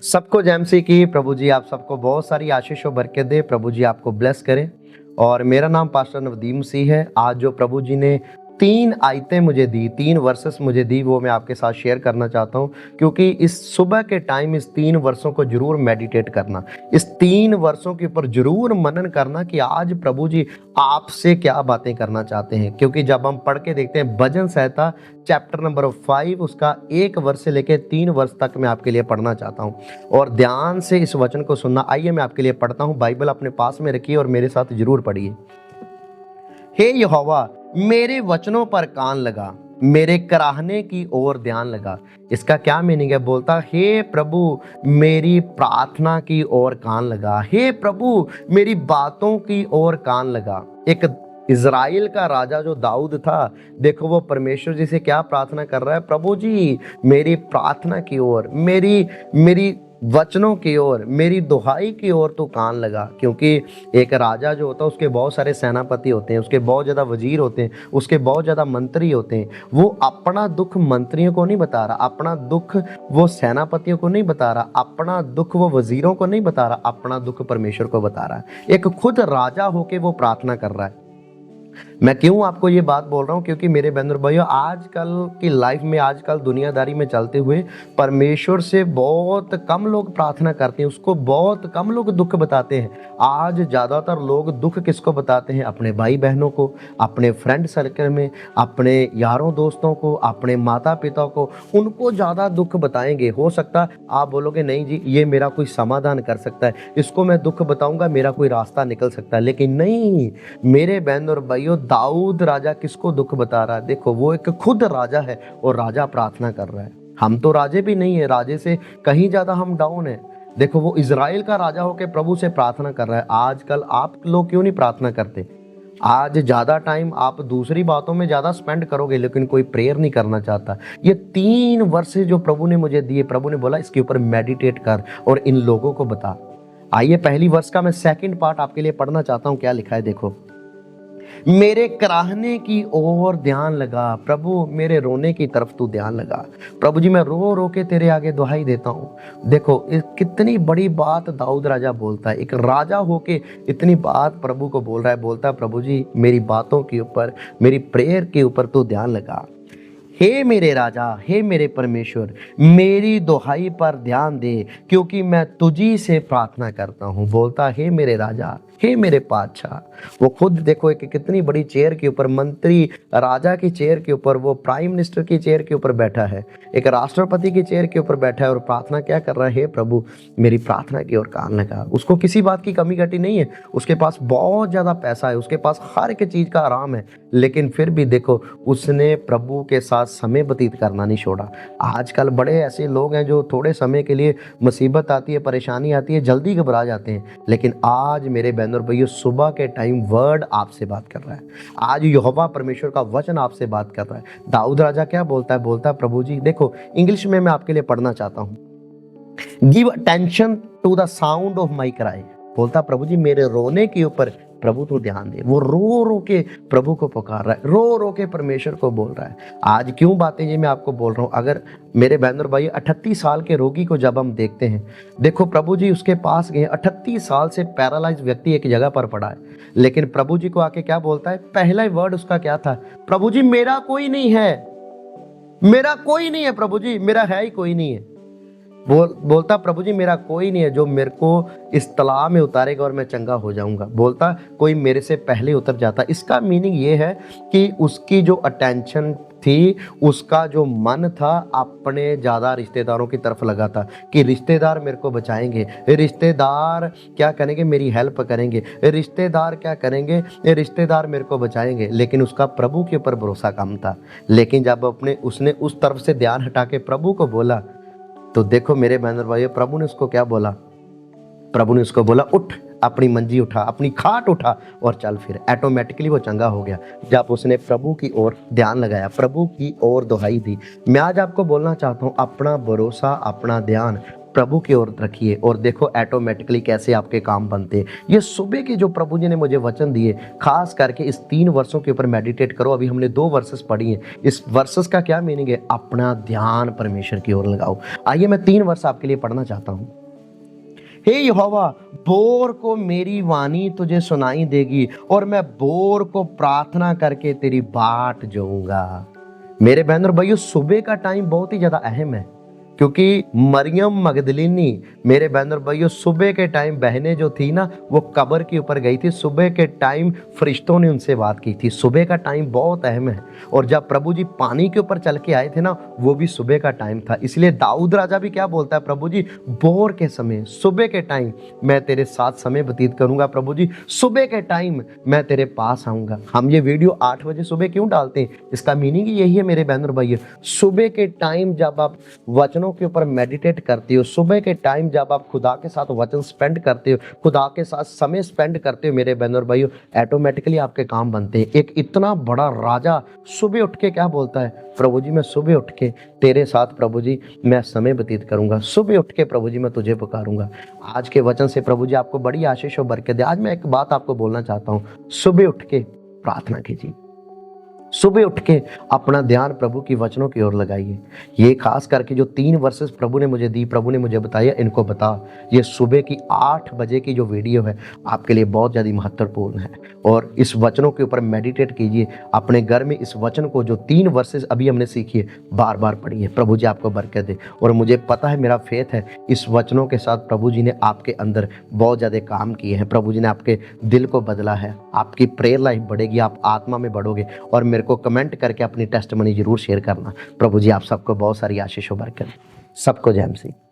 सबको जय मसीह की। प्रभु जी आप सबको बहुत सारी आशीष और बरकत दे। प्रभु जी आपको ब्लेस करें। और मेरा नाम पास्टर नवदीप मसीह है। आज जो प्रभु जी ने 3 आयतें मुझे दी, 3 वर्सेस मुझे दी, वो मैं आपके साथ शेयर करना चाहता हूँ, क्योंकि इस सुबह के टाइम इस 3 वर्षों को जरूर मेडिटेट करना, इस 3 वर्षों के ऊपर जरूर मनन करना कि आज प्रभु जी आपसे क्या बातें करना चाहते हैं। क्योंकि जब हम पढ़ के देखते हैं भजन संहिता चैप्टर नंबर 5, उसका 1 वर्ष से लेकर 3 वर्ष तक मैं आपके लिए पढ़ना चाहता हूँ और ध्यान से इस वचन को सुनना। आइए मैं आपके लिए पढ़ता हूँ। बाइबल अपने पास में रखिए और मेरे साथ जरूर पढ़िए। हे यहोवा, मेरे वचनों पर कान लगा, मेरे कराहने की ओर ध्यान लगा। इसका क्या मीनिंग है? बोलता हे प्रभु मेरी प्रार्थना की ओर कान लगा, हे प्रभु मेरी बातों की ओर कान लगा। एक इज़राइल का राजा जो दाऊद था, देखो वो परमेश्वर जी से क्या प्रार्थना कर रहा है? प्रभु जी मेरी प्रार्थना की ओर, मेरी वचनों की ओर, मेरी दुहाई की ओर तो कान लगा। क्योंकि एक राजा जो होता है उसके बहुत सारे सेनापति होते हैं, उसके बहुत ज़्यादा वजीर होते हैं, उसके बहुत ज़्यादा मंत्री होते हैं। वो अपना दुख मंत्रियों को नहीं बता रहा, अपना दुख वो सेनापतियों को नहीं बता रहा, अपना दुख वो वजीरों को नहीं बता रहा, अपना दुख परमेश्वर को बता रहा है। एक खुद राजा होके वो प्रार्थना कर रहा है। मैं क्यों आपको ये बात बोल रहा हूँ? क्योंकि मेरे बहन और भाइयों, आजकल की लाइफ में, आजकल दुनियादारी में चलते हुए परमेश्वर से बहुत कम लोग प्रार्थना करते हैं, उसको बहुत कम लोग दुख बताते हैं। आज ज़्यादातर लोग दुख किसको बताते हैं? अपने भाई बहनों को, अपने फ्रेंड सर्कल में, अपने यारों दोस्तों को, अपने माता पिता को, उनको ज़्यादा दुख बताएंगे। हो सकता है आप बोलोगे नहीं जी ये मेरा कोई समाधान कर सकता है, इसको मैं दुख बताऊंगा मेरा कोई रास्ता निकल सकता है। लेकिन नहीं मेरे बहन और भाइयों, दाऊद राजा किसको दुख बता रहा है? देखो वो एक खुद राजा है और राजा प्रार्थना कर रहा है। हम तो राजे भी नहीं है, राजे से कहीं ज्यादा हम डाउन है। देखो वो इज़राइल का राजा होकर प्रभु से प्रार्थना कर रहा है। आजकल आप लोग क्यों नहीं प्रार्थना करते? आज ज्यादा टाइम आप दूसरी बातों में ज्यादा स्पेंड करोगे, लेकिन कोई प्रेयर नहीं करना चाहता। ये 3 वर्ष जो प्रभु ने मुझे दिए, प्रभु ने बोला इसके ऊपर मेडिटेट कर और इन लोगों को बता। आइए पहली वर्ष का मैं सेकंड पार्ट आपके लिए पढ़ना चाहता हूं। क्या लिखा है देखो। मेरे कराहने की ओर ध्यान लगा, प्रभु मेरे रोने की तरफ तू ध्यान लगा। प्रभु जी मैं रो रो के तेरे आगे दुहाई देता हूँ। देखो कितनी बड़ी बात दाऊद राजा बोलता है। एक राजा होके इतनी बात प्रभु को बोल रहा है। बोलता है प्रभु जी मेरी बातों के ऊपर, मेरी प्रेयर के ऊपर तू ध्यान लगा। हे मेरे राजा, हे मेरे परमेश्वर, मेरी दुहाई पर ध्यान दे, क्योंकि मैं तुझी से प्रार्थना करता हूँ। बोलता हे मेरे राजा, हे मेरे पातशाह। वो खुद देखो एक कितनी बड़ी चेयर के ऊपर, मंत्री राजा की चेयर के ऊपर, वो प्राइम मिनिस्टर की चेयर के ऊपर बैठा है, एक राष्ट्रपति की चेयर के ऊपर बैठा है और प्रार्थना क्या कर रहा है? हे प्रभु मेरी प्रार्थना की ओर कान लगा। उसको किसी बात की कमी घटी नहीं है, उसके पास बहुत ज्यादा पैसा है, उसके पास हर एक चीज का आराम है, लेकिन फिर भी देखो उसने प्रभु के साथ समय व्यतीत करना नहीं छोड़ा। आजकल बड़े ऐसे लोग हैं जो थोड़े समय के लिए मुसीबत आती है, परेशानी आती है, जल्दी घबरा जाते हैं। लेकिन आज मेरे बहन और भैया सुबह के टाइम वर्ड आपसे बात कर रहा है। आज यहोवा परमेश्वर का वचन आपसे बात कर रहा है। दाऊद राजा क्या बोलता है? बोलता है प्रभु जी देखो, इंग्लिश में मैं आपके लिए पढ़ना चाहता हूँ। Give attention to the sound of my cry. बोलता प्रभु जी मेरे रोने के ऊपर प्रभु तो ध्यान दे। वो रो रो के प्रभु को पुकार रहा है, रो रो के परमेश्वर को बोल रहा है। आज क्यों बातें ये मैं आपको बोल रहा हूँ? अगर मेरे बहन और भाई 38 साल के रोगी को जब हम देखते हैं, देखो प्रभु जी उसके पास गए, 38 साल से पैरालाइज व्यक्ति एक जगह पर पड़ा है, लेकिन प्रभु जी को आके क्या बोलता है? पहला वर्ड उसका क्या था? प्रभु जी मेरा कोई नहीं है, मेरा कोई नहीं है, प्रभु जी मेरा है ही कोई नहीं है। बोलता प्रभु जी मेरा कोई नहीं है जो मेरे को इस तालाब में उतारेगा और मैं चंगा हो जाऊंगा। बोलता कोई मेरे से पहले उतर जाता। इसका मीनिंग ये है कि उसकी जो अटेंशन थी, उसका जो मन था, अपने ज़्यादा रिश्तेदारों की तरफ लगा था कि रिश्तेदार मेरे को बचाएंगे, रिश्तेदार क्या करेंगे? मेरी हेल्प करेंगे, रिश्तेदार क्या करेंगे? रिश्तेदार मेरे को बचाएंगे। लेकिन उसका प्रभु के ऊपर भरोसा कम था। लेकिन जब उसने उस तरफ से ध्यान हटा के प्रभु को बोला, तो देखो मेरे बहन और भाइयों, प्रभु ने उसको क्या बोला? प्रभु ने उसको बोला उठ, अपनी मंजी उठा, अपनी खाट उठा और चल फिर। ऑटोमेटिकली वो चंगा हो गया जब उसने प्रभु की ओर ध्यान लगाया, प्रभु की ओर दुहाई दी। मैं आज आपको बोलना चाहता हूँ, अपना भरोसा, अपना ध्यान प्रभु की ओर रखिए और देखो ऑटोमेटिकली कैसे आपके काम बनते हैं। ये सुबह के जो प्रभु जी ने मुझे वचन दिए, खास करके इस 3 वर्षों के ऊपर मेडिटेट करो। अभी हमने 2 वर्सेस पढ़ी हैं। इस वर्सेस का क्या मीनिंग है? अपना ध्यान परमेश्वर की ओर लगाओ। आइए मैं 3 वर्ष आपके लिए पढ़ना चाहता हूँ। हे यहोवा, बोर को मेरी वाणी तुझे सुनाई देगी और मैं बोर को प्रार्थना करके तेरी बाट जोऊंगा। मेरे बहन और भाइयों, सुबह का टाइम बहुत ही ज्यादा अहम है, क्योंकि मरियम मगदलिनी, मेरे बहन और भाइयों, सुबह के टाइम बहनें जो थी ना, वो कब्र के ऊपर गई थी। सुबह के टाइम फरिश्तों ने उनसे बात की थी। सुबह का टाइम बहुत अहम है। और जब प्रभु जी पानी के ऊपर चल के आए थे ना, वो भी सुबह का टाइम था। इसलिए दाऊद राजा भी क्या बोलता है? प्रभु जी, बोर के समय, सुबह के टाइम मैं तेरे साथ समय व्यतीत करूंगा। प्रभु जी, सुबह के टाइम मैं तेरे पास आऊंगा। हम ये वीडियो 8 बजे सुबह क्यों डालते हैं? इसका मीनिंग यही है मेरे बहन और भाइयों। सुबह के टाइम जब आप वचनों के ऊपर मेडिटेट करते हो, सुबह के टाइम जब आप खुदा के साथ वचन स्पेंड करते हो, खुदा के साथ समय स्पेंड करते हो, मेरे बहन और भाइयों, ऑटोमेटिकली आपके काम बनते हैं। एक इतना बड़ा राजा सुबह उठ के क्या बोलता है? प्रभु जी, मैं सुबह उठ के तेरे साथ प्रभु जी मैं समय व्यतीत करूंगा। सुबह उठ के प्रभु जी मैं तुझे पुकारूंगा। आज के वचन से प्रभु जी आपको बड़ी आशीष और बरकत दे। आज मैं एक बात आपको बोलना चाहता हूँ, सुबह उठ के प्रार्थना कीजिए। सुबह उठ के अपना ध्यान प्रभु की वचनों की ओर लगाइए। ये खास करके जो 3 वर्सेस प्रभु ने मुझे दी, प्रभु ने मुझे बताया, इनको बता। ये सुबह की 8 बजे की जो वीडियो है आपके लिए बहुत ज़्यादा महत्वपूर्ण है। और इस वचनों के ऊपर मेडिटेट कीजिए। अपने घर में इस वचन को, जो 3 वर्सेस अभी हमने सीखी है, बार बार पढ़िए। प्रभु जी आपको बरकत दे। और मुझे पता है, मेरा फेथ है, इस वचनों के साथ प्रभु जी ने आपके अंदर बहुत ज़्यादा काम किए हैं। प्रभु जी ने आपके दिल को बदला है। आपकी प्रेयर लाइफ बढ़ेगी, आप आत्मा में बढ़ोगे। और मेरे को कमेंट करके अपनी टेस्टमनी जरूर शेयर करना। प्रभु जी आप सबको बहुत सारी आशीष और बरकत। सबको जय मसीह।